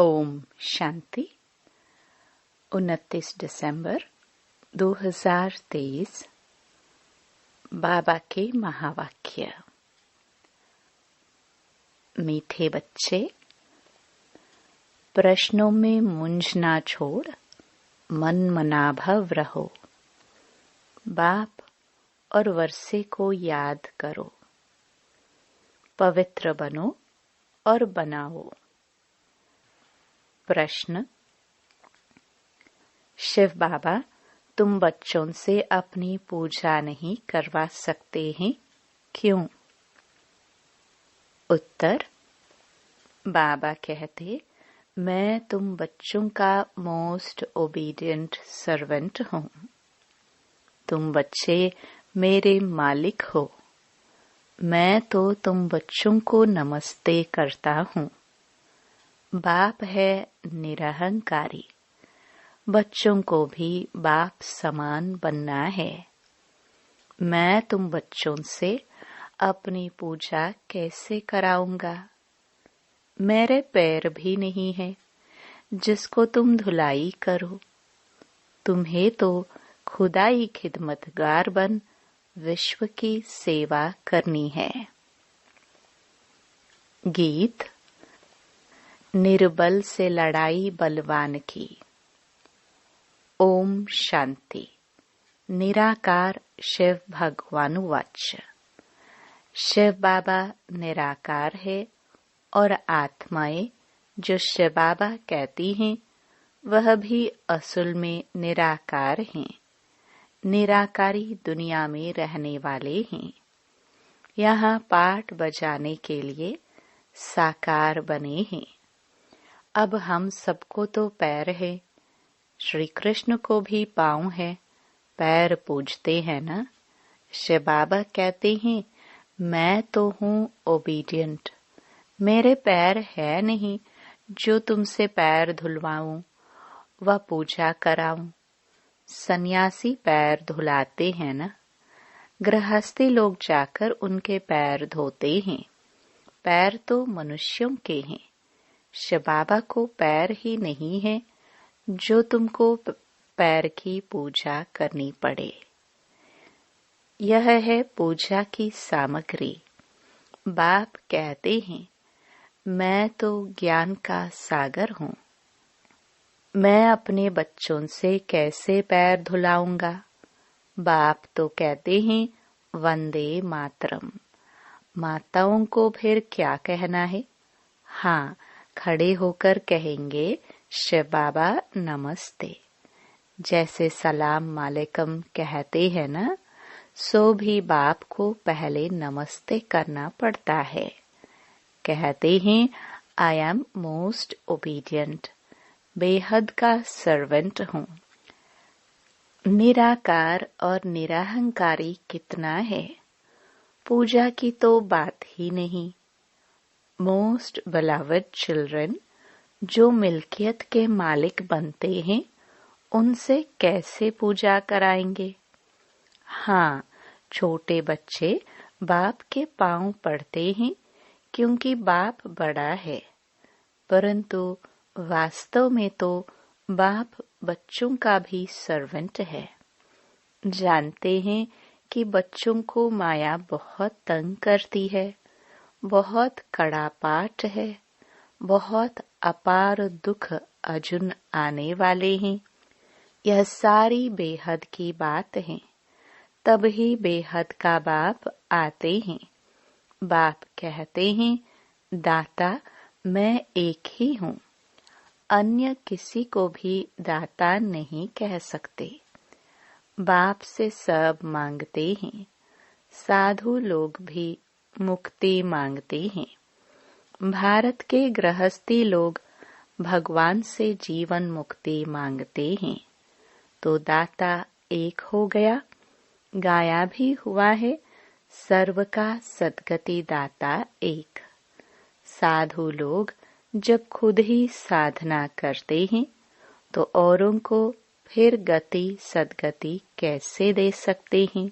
ओम शांति। 29 दिसंबर 2023। बाबा के महावाक्य। मीठे बच्चे, प्रश्नों में मूंझ ना छोड़ मन मनाभव रहो। बाप और वर्षे को याद करो। पवित्र बनो और बनाओ। प्रश्न। शिव बाबा, तुम बच्चों से अपनी पूजा नहीं करवा सकते हैं, क्यों? उत्तर। बाबा कहते, मैं तुम बच्चों का मोस्ट ओबीडिएंट सर्वेंट हूँ। तुम बच्चे मेरे मालिक हो। मैं तो तुम बच्चों को नमस्ते करता हूँ। बाप है निरहंकारी। बच्चों को भी बाप समान बनना है। मैं तुम बच्चों से अपनी पूजा कैसे कराऊंगा? मेरे पैर भी नहीं है जिसको तुम धुलाई करो। तुम्हें तो खुदाई खिदमतगार बन विश्व की सेवा करनी है। गीत। निर्बल से लड़ाई बलवान की। ओम शांति। निराकार शिव भगवान वाच। शिव बाबा निराकार है और आत्माएं जो शिव बाबा कहती हैं वह भी असल में निराकार हैं। निराकारी दुनिया में रहने वाले हैं। यहाँ पाठ बजाने के लिए साकार बने हैं। अब हम सबको तो पैर है, श्री कृष्ण को भी पाँव है, पैर पूजते हैं ना। शिव बाबा कहते हैं, मैं तो हूँ ओबीडिएंट। मेरे पैर है नहीं जो तुमसे पैर धुलवाऊं व पूजा कराऊं। सन्यासी पैर धुलाते हैं ना। गृहस्थी लोग जाकर उनके पैर धोते हैं। पैर तो मनुष्यों के हैं। शिव बाबा को पैर ही नहीं है जो तुमको पैर की पूजा करनी पड़े। यह है पूजा की सामग्री। बाप कहते हैं, मैं तो ज्ञान का सागर हूँ। मैं अपने बच्चों से कैसे पैर धुलाऊंगा? बाप तो कहते हैं, वंदे मातरम। माताओं को फिर क्या कहना है? हाँ, खड़े होकर कहेंगे, शिव बाबा नमस्ते। जैसे सलाम मालेकम कहते हैं ना, सो भी बाप को पहले नमस्ते करना पड़ता है। कहते हैं, आई एम मोस्ट ओबीडिएंट। बेहद का सर्वेंट हूँ। निराकार और निरहंकारी कितना है? पूजा की तो बात ही नहीं। मोस्ट beloved चिल्ड्रन जो मिल्कियत के मालिक बनते हैं, उनसे कैसे पूजा कराएंगे? हाँ, छोटे बच्चे बाप के पांव पड़ते हैं क्योंकि बाप बड़ा है, परंतु वास्तव में तो बाप बच्चों का भी सर्वेंट है। जानते हैं कि बच्चों को माया बहुत तंग करती है, बहुत कड़ा पाठ है, बहुत अपार दुख अजुन आने वाले हैं। यह सारी बेहद की बात है। तब ही बेहद का बाप आते हैं। बाप कहते हैं, दाता मैं एक ही हूँ। अन्य किसी को भी दाता नहीं कह सकते। बाप से सब मांगते हैं। साधु लोग भी मुक्ति मांगते हैं। भारत के गृहस्थी लोग भगवान से जीवन मुक्ति मांगते हैं। तो दाता एक हो गया, गाया भी हुआ है, सर्व का सद्गति दाता एक। साधु लोग जब खुद ही साधना करते हैं तो औरों को फिर गति सद्गति कैसे दे सकते हैं?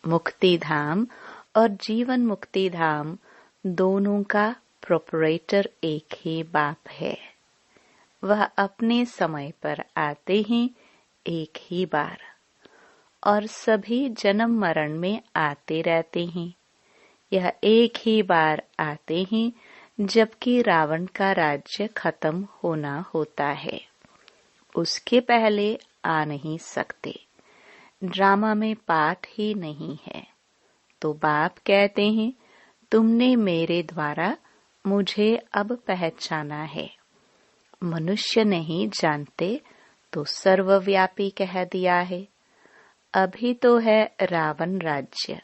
मुक्ति धाम और जीवन मुक्ति धाम दोनों का प्रोपरेटर एक ही बाप है। वह अपने समय पर आते हैं एक ही बार और सभी जन्म मरण में आते रहते हैं। यह एक ही बार आते हैं जबकि रावण का राज्य खत्म होना होता है। उसके पहले आ नहीं सकते। ड्रामा में पाठ ही नहीं है। तो बाप कहते हैं, तुमने मेरे द्वारा मुझे अब पहचाना है। मनुष्य नहीं जानते तो सर्वव्यापी कह दिया है। अभी तो है रावण राज्य।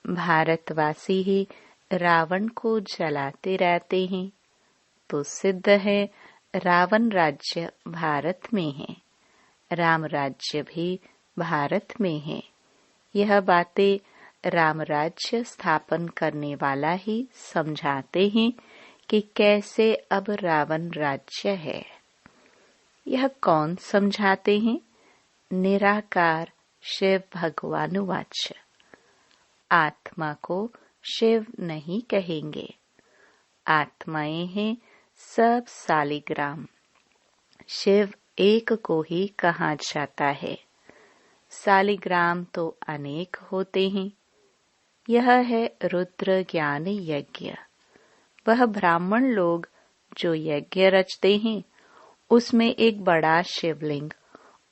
भारतवासी ही रावण को जलाते रहते हैं। तो सिद्ध है रावण राज्य भारत में है, राम राज्य भी भारत में है। यह बातें राम राज्य स्थापन करने वाला ही समझाते हैं कि कैसे अब रावण राज्य है। यह कौन समझाते हैं? निराकार शिव भगवान वाच। आत्मा को शिव नहीं कहेंगे। आत्माएं हैं सब सालिग्राम। शिव एक को ही कहा जाता है। सालिग्राम तो अनेक होते हैं। यह है रुद्र ज्ञान यज्ञ। वह ब्राह्मण लोग जो यज्ञ रचते हैं उसमें एक बड़ा शिवलिंग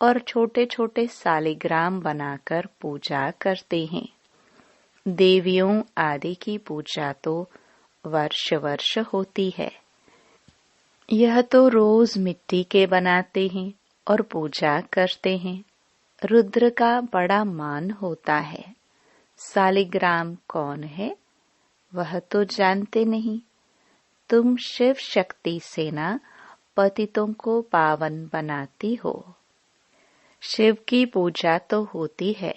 और छोटे छोटे सालिग्राम बनाकर पूजा करते हैं। देवियों आदि की पूजा तो वर्ष वर्ष होती है। यह तो रोज मिट्टी के बनाते हैं और पूजा करते हैं। रुद्र का बड़ा मान होता है। सालिग्राम कौन है वह तो जानते नहीं। तुम शिव शक्ति सेना पतितों को पावन बनाती हो। शिव की पूजा तो होती है।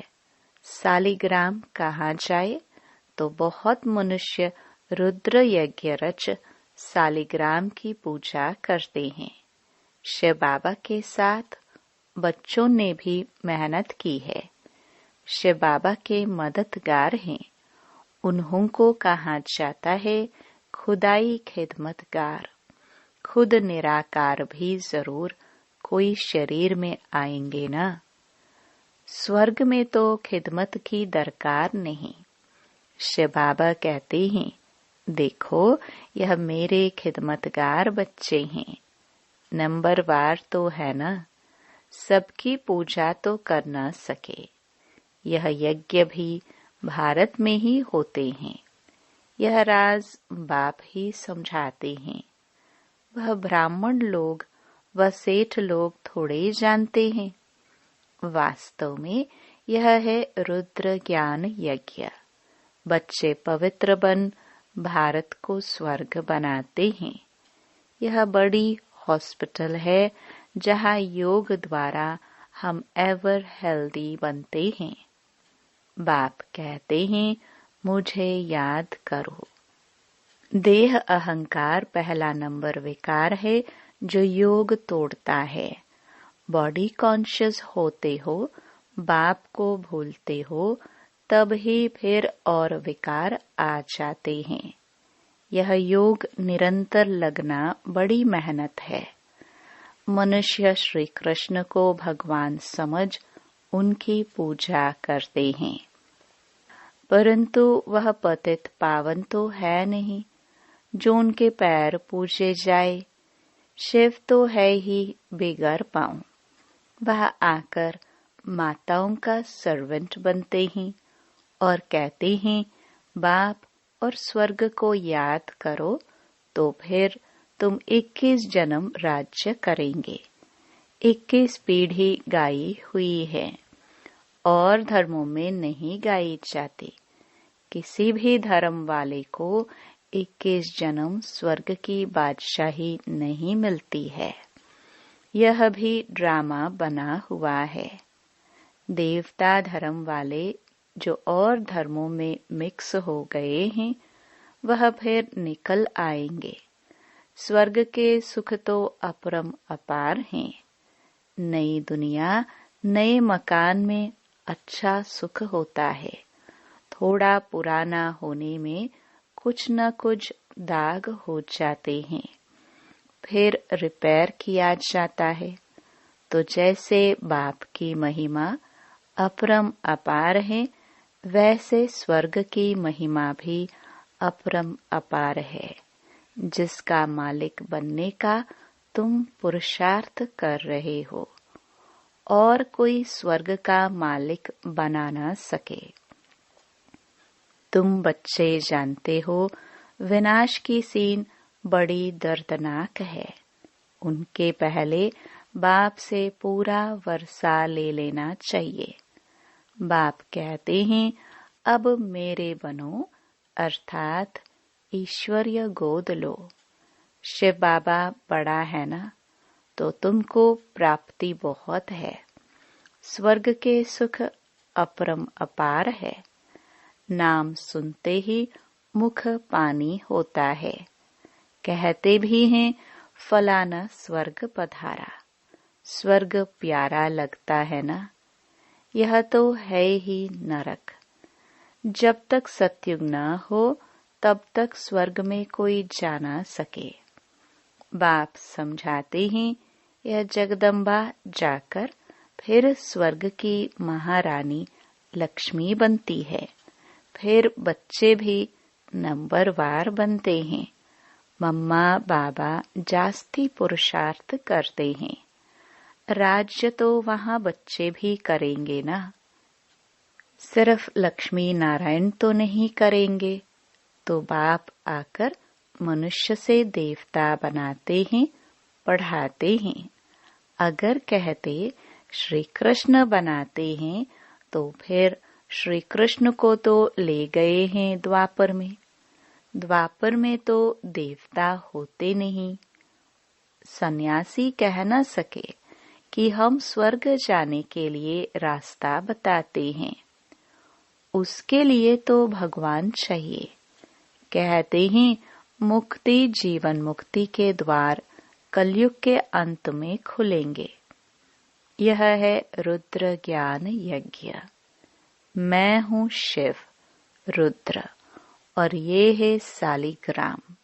सालिग्राम कहा जाए तो बहुत मनुष्य रुद्र यज्ञ रच सालिग्राम की पूजा करते हैं। शिव बाबा के साथ बच्चों ने भी मेहनत की है। शिव बाबा के मददगार हैं। उन्हों को कहा जाता है खुदाई खिदमतगार। खुद निराकार भी जरूर कोई शरीर में आएंगे ना। स्वर्ग में तो खिदमत की दरकार नहीं। शिव बाबा कहते हैं, देखो यह मेरे खिदमतगार बच्चे हैं। नंबरवार तो है ना। सबकी पूजा तो कर न सके। यह यज्ञ भी भारत में ही होते हैं। यह राज बाप ही समझाते हैं। वह ब्राह्मण लोग व सेठ लोग थोड़े जानते हैं। वास्तव में यह है रुद्र ज्ञान यज्ञ। बच्चे पवित्र बन भारत को स्वर्ग बनाते हैं। यह बड़ी हॉस्पिटल है जहाँ योग द्वारा हम एवर हेल्दी बनते हैं। बाप कहते हैं, मुझे याद करो। देह अहंकार पहला नंबर विकार है जो योग तोड़ता है। बॉडी कॉन्शियस होते हो, बाप को भूलते हो, तब ही फिर और विकार आ जाते हैं। यह योग निरंतर लगना बड़ी मेहनत है। मनुष्य श्री कृष्ण को भगवान समझ उनकी पूजा करते हैं, परंतु वह पतित पावन तो है नहीं जो उनके पैर पूजे जाए। शिव तो है ही बेगर पांव। वह आकर माताओं का सर्वेंट बनते हैं और कहते हैं, बाप और स्वर्ग को याद करो तो फिर तुम 21 जन्म राज्य करेंगे। 21 पीढ़ी गाई हुई है और धर्मों में नहीं गाई जाती। किसी भी धर्म वाले को 21 जन्म स्वर्ग की बादशाही नहीं मिलती है। यह भी ड्रामा बना हुआ है। देवता धर्म वाले जो और धर्मों में मिक्स हो गए हैं वह फिर निकल आएंगे। स्वर्ग के सुख तो अपरम अपार हैं। नई दुनिया नए मकान में अच्छा सुख होता है। थोड़ा पुराना होने में कुछ न कुछ दाग हो जाते हैं, फिर रिपेयर किया जाता है। तो जैसे बाप की महिमा अपरम अपार है, वैसे स्वर्ग की महिमा भी अपरम अपार है, जिसका मालिक बनने का तुम पुरुषार्थ कर रहे हो और कोई स्वर्ग का मालिक बना ना सके। तुम बच्चे जानते हो विनाश की सीन बड़ी दर्दनाक है। उनके पहले बाप से पूरा वर्षा ले लेना चाहिए। बाप कहते हैं अब मेरे बनो, अर्थात ईश्वरीय गोद लो। शिव बाबा बड़ा है ना, तो तुमको प्राप्ति बहुत है। स्वर्ग के सुख अपरम अपार है। नाम सुनते ही मुख पानी होता है। कहते भी हैं फलाना स्वर्ग पधारा। स्वर्ग प्यारा लगता है ना, यह तो है ही नरक। जब तक सतयुग न हो तब तक स्वर्ग में कोई जा ना सके। बाप समझाते हैं यह जगदम्बा जाकर फिर स्वर्ग की महारानी लक्ष्मी बनती है। फिर बच्चे भी नंबरवार बनते हैं। मम्मा बाबा जास्ती पुरुषार्थ करते हैं। राज्य तो वहाँ बच्चे भी करेंगे ना, सिर्फ लक्ष्मी नारायण तो नहीं करेंगे। तो बाप आकर मनुष्य से देवता बनाते हैं, पढ़ाते हैं। अगर कहते श्री कृष्ण बनाते हैं तो फिर श्री कृष्ण को तो ले गए हैं द्वापर में। द्वापर में तो देवता होते नहीं। सन्यासी कह न सके कि हम स्वर्ग जाने के लिए रास्ता बताते हैं। उसके लिए तो भगवान चाहिए। कहते हैं मुक्ति जीवन मुक्ति के द्वार कलयुग के अंत में खुलेंगे। यह है रुद्र ज्ञान यज्ञ। मैं हूँ शिव रुद्र और ये है सालिग्राम।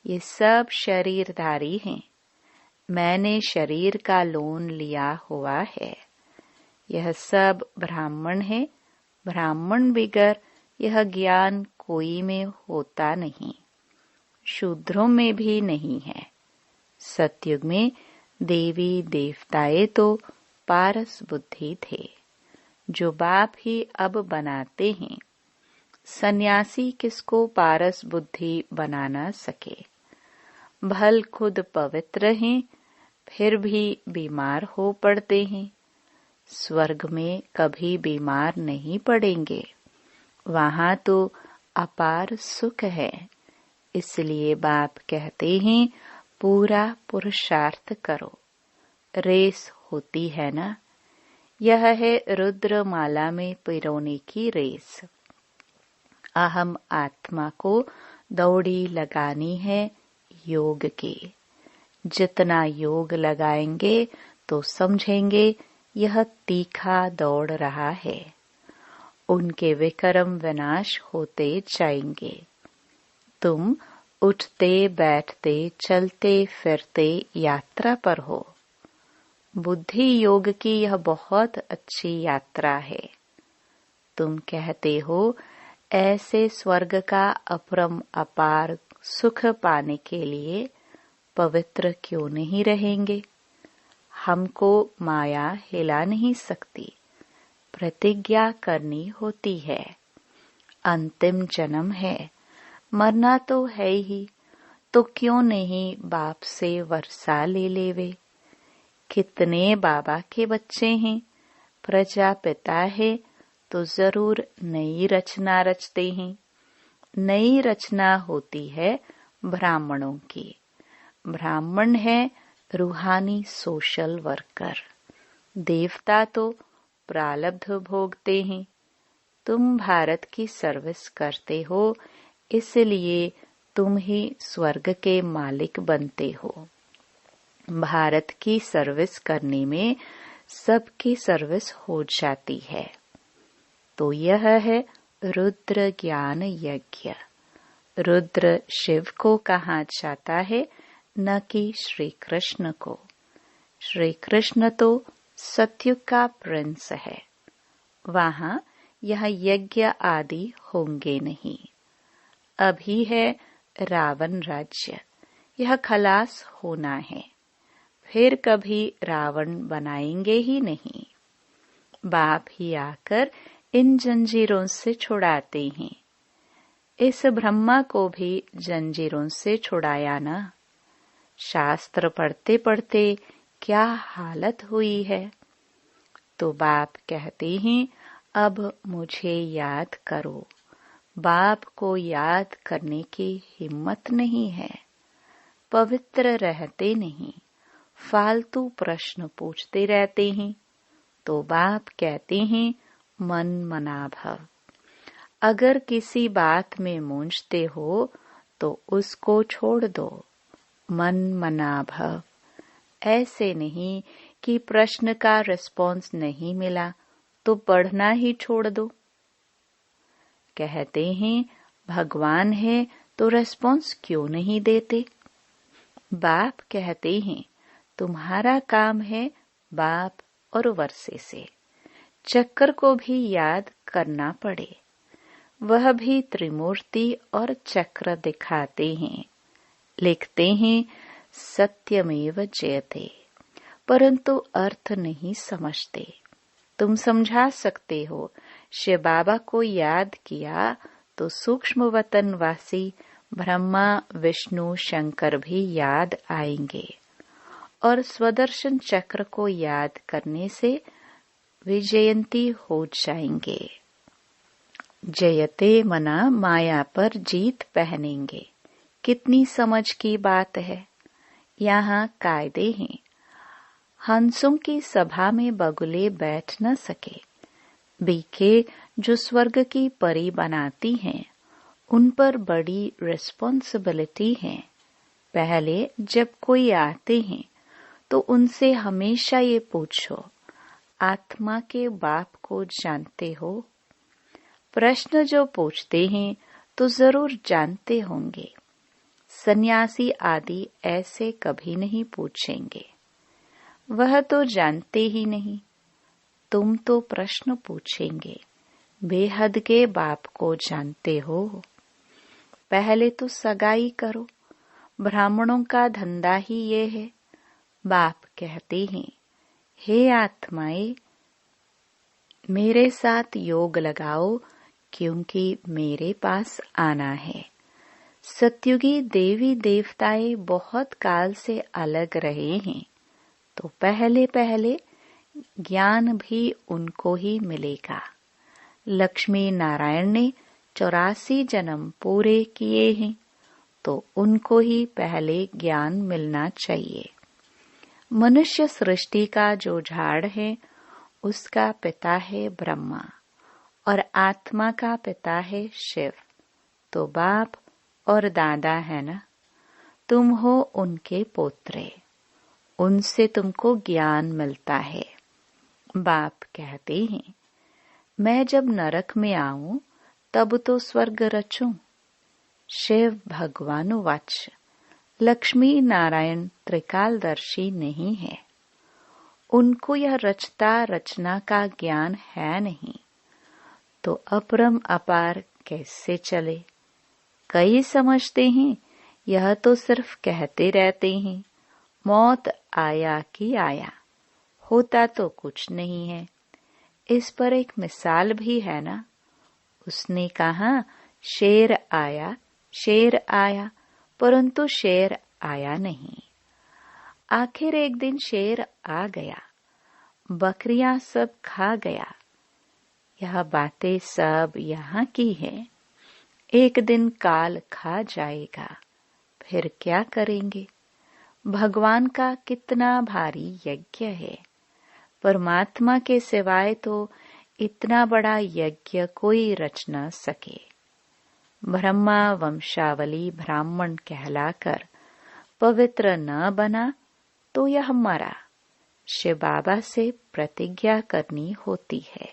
ये सब शरीरधारी हैं। मैंने शरीर का लोन लिया हुआ है। यह सब ब्राह्मण है। ब्राह्मण बिगर यह ज्ञान कोई में होता नहीं, शूद्रों में भी नहीं है। सतयुग में देवी देवताएं तो पारस बुद्धि थे, जो बाप ही अब बनाते हैं। सन्यासी किसको पारस बुद्धि बना न सके। भल खुद पवित्र हैं, फिर भी बीमार हो पड़ते हैं। स्वर्ग में कभी बीमार नहीं पड़ेंगे। वहाँ तो अपार सुख है। इसलिए बाप कहते हैं पूरा पुरुषार्थ करो। रेस होती है ना, यह है रुद्र माला में पिरोने की रेस। अहम आत्मा को दौड़ी लगानी है योग की। जितना योग लगाएंगे तो समझेंगे यह तीखा दौड़ रहा है। उनके विक्रम विनाश होते जाएंगे। तुम उठते बैठते चलते फिरते यात्रा पर हो। बुद्धि योग की यह बहुत अच्छी यात्रा है। तुम कहते हो ऐसे स्वर्ग का अपरम अपार सुख पाने के लिए पवित्र क्यों नहीं रहेंगे। हमको माया हिला नहीं सकती। प्रतिज्ञा करनी होती है। अंतिम जन्म है, मरना तो है ही, तो क्यों नहीं बाप से वर्षा ले लेवे। कितने बाबा के बच्चे हैं, प्रजापिता है तो जरूर नई रचना रचते हैं। नई रचना होती है ब्राह्मणों की। ब्राह्मण है रूहानी सोशल वर्कर। देवता तो प्रारब्ध भोगते हैं। तुम भारत की सर्विस करते हो, इसलिए तुम ही स्वर्ग के मालिक बनते हो। भारत की सर्विस करने में सबकी सर्विस हो जाती है। तो यह है रुद्र ज्ञान यज्ञ। रुद्र शिव को कहा जाता है, न कि श्री कृष्ण को। श्री कृष्ण तो सतयुग का प्रिंस है, वहां यह यज्ञ आदि होंगे नहीं। अभी है रावण राज्य, यह खलास होना है, फिर कभी रावण बनाएंगे ही नहीं। बाप ही आकर इन जंजीरों से छुड़ाते हैं। इस ब्रह्मा को भी जंजीरों से छुड़ाया ना। शास्त्र पढ़ते पढ़ते क्या हालत हुई है। तो बाप कहते हैं, अब मुझे याद करो। बाप को याद करने की हिम्मत नहीं है, पवित्र रहते नहीं, फालतू प्रश्न पूछते रहते हैं। तो बाप कहते हैं, मन मना भव। अगर किसी बात में मूंझते हो तो उसको छोड़ दो, मन मना भव। ऐसे नहीं कि प्रश्न का रिस्पॉन्स नहीं मिला तो पढ़ना ही छोड़ दो। कहते हैं भगवान है तो रिस्पॉन्स क्यों नहीं देते। बाप कहते हैं तुम्हारा काम है बाप और वर्षे से चक्र को भी याद करना पड़े। वह भी त्रिमूर्ति और चक्र दिखाते हैं। लिखते हैं सत्यमेव जयते, परंतु अर्थ नहीं समझते। तुम समझा सकते हो। शिव बाबा को याद किया तो सूक्ष्म वतन वासी ब्रह्मा विष्णु शंकर भी याद आएंगे, और स्वदर्शन चक्र को याद करने से विजयंती हो जाएंगे। जयते मना माया पर जीत पहनेंगे। कितनी समझ की बात है। यहाँ कायदे हैं। हंसों की सभा में बगुले बैठ न सके। बीके जो स्वर्ग की परी बनाती हैं, उन पर बड़ी रिस्पॉन्सिबिलिटी है। पहले जब कोई आते हैं तो उनसे हमेशा ये पूछो, आत्मा के बाप को जानते हो? प्रश्न जो पूछते हैं तो जरूर जानते होंगे। सन्यासी आदि ऐसे कभी नहीं पूछेंगे, वह तो जानते ही नहीं। तुम तो प्रश्न पूछेंगे, बेहद के बाप को जानते हो? पहले तो सगाई करो। ब्राह्मणों का धंधा ही ये है। बाप कहते हैं, हे आत्माएं, मेरे साथ योग लगाओ, क्योंकि मेरे पास आना है। सत्युगी देवी देवताएं बहुत काल से अलग रहे हैं, तो पहले पहले ज्ञान भी उनको ही मिलेगा। लक्ष्मी नारायण ने 84 जन्म पूरे किए हैं, तो उनको ही पहले ज्ञान मिलना चाहिए। मनुष्य सृष्टि का जो झाड़ है उसका पिता है ब्रह्मा, और आत्मा का पिता है शिव। तो बाप और दादा है ना, तुम हो उनके पोत्रे, उनसे तुमको ज्ञान मिलता है। बाप कहते हैं, मैं जब नरक में आऊं तब तो स्वर्ग रचूं। शिव भगवानुवाच, लक्ष्मी नारायण त्रिकालदर्शी नहीं है, उनको यह रचता रचना का ज्ञान है नहीं, तो अपरम अपार कैसे चले। कई समझते हैं यह तो सिर्फ कहते रहते हैं, मौत आया कि आया, होता तो कुछ नहीं है। इस पर एक मिसाल भी है ना। उसने कहा शेर आया, परंतु शेर आया नहीं। आखिर एक दिन शेर आ गया, बकरियां सब खा गया। यह बातें सब यहाँ की है। एक दिन काल खा जाएगा, फिर क्या करेंगे। भगवान का कितना भारी यज्ञ है। परमात्मा के सिवाय तो इतना बड़ा यज्ञ कोई रच न सके। ब्रह्मा वंशावली ब्राह्मण कहलाकर पवित्र न बना तो यह मरा। शिव बाबा से प्रतिज्ञा करनी होती है।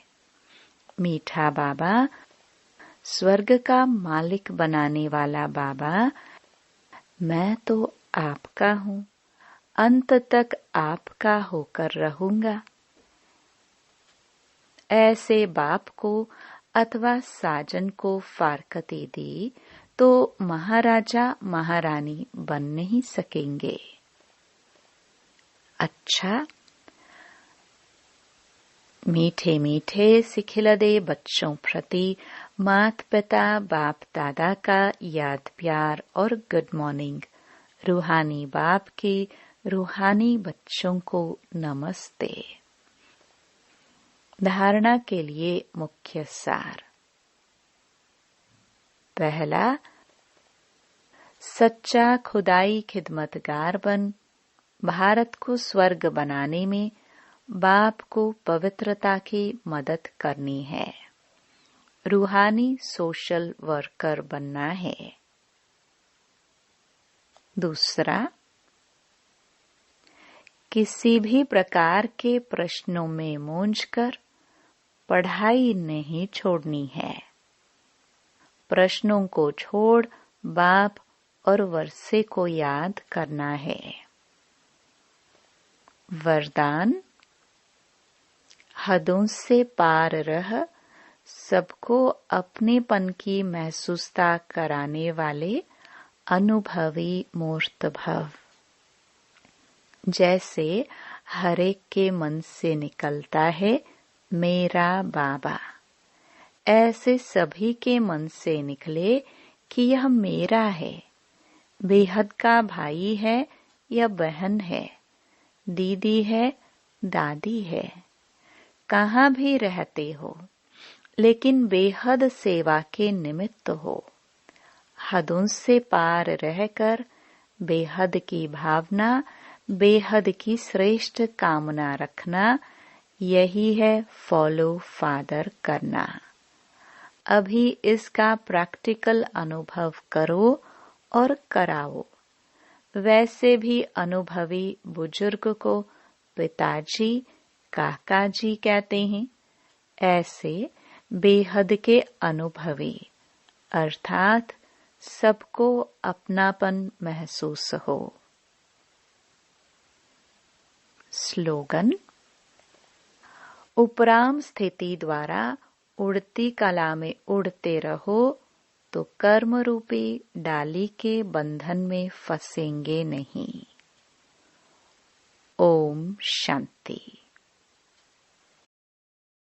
मीठा बाबा, स्वर्ग का मालिक बनाने वाला बाबा, मैं तो आपका हूँ, अंत तक आपका होकर रहूंगा। ऐसे बाप को अथवा साजन को फारकती दी तो महाराजा महारानी बन नहीं सकेंगे। अच्छा, मीठे मीठे सिखिलदे बच्चों प्रति माता पिता बाप दादा का याद प्यार और गुड मॉर्निंग। रूहानी बाप के रूहानी बच्चों को नमस्ते। धारणा के लिए मुख्य सार। पहला, सच्चा खुदाई खिदमतगार बन भारत को स्वर्ग बनाने में बाप को पवित्रता की मदद करनी है। रूहानी सोशल वर्कर बनना है। दूसरा, किसी भी प्रकार के प्रश्नों में मूंझकर पढ़ाई नहीं छोड़नी है। प्रश्नों को छोड़ बाप और वर्षे को याद करना है। वरदान, हदों से पार रह सबको अपनेपन की महसूसता कराने वाले अनुभवी मूर्त भव। जैसे हर एक के मन से निकलता है मेरा बाबा, ऐसे सभी के मन से निकले कि यह मेरा है। बेहद का भाई है या बहन है, दीदी है, दादी है, कहाँ भी रहते हो, लेकिन बेहद सेवा के निमित्त हो। हदों से पार रहकर बेहद की भावना, बेहद की श्रेष्ठ कामना रखना, यही है फॉलो फादर करना। अभी इसका प्रैक्टिकल अनुभव करो और कराओ। वैसे भी अनुभवी बुजुर्ग को पिताजी काका जी कहते हैं। ऐसे बेहद के अनुभवी अर्थात सबको अपनापन महसूस हो। स्लोगन, उपराम स्थिति द्वारा उड़ती कला में उड़ते रहो तो कर्म रूपी डाली के बंधन में फंसेंगे नहीं। ओम शांति।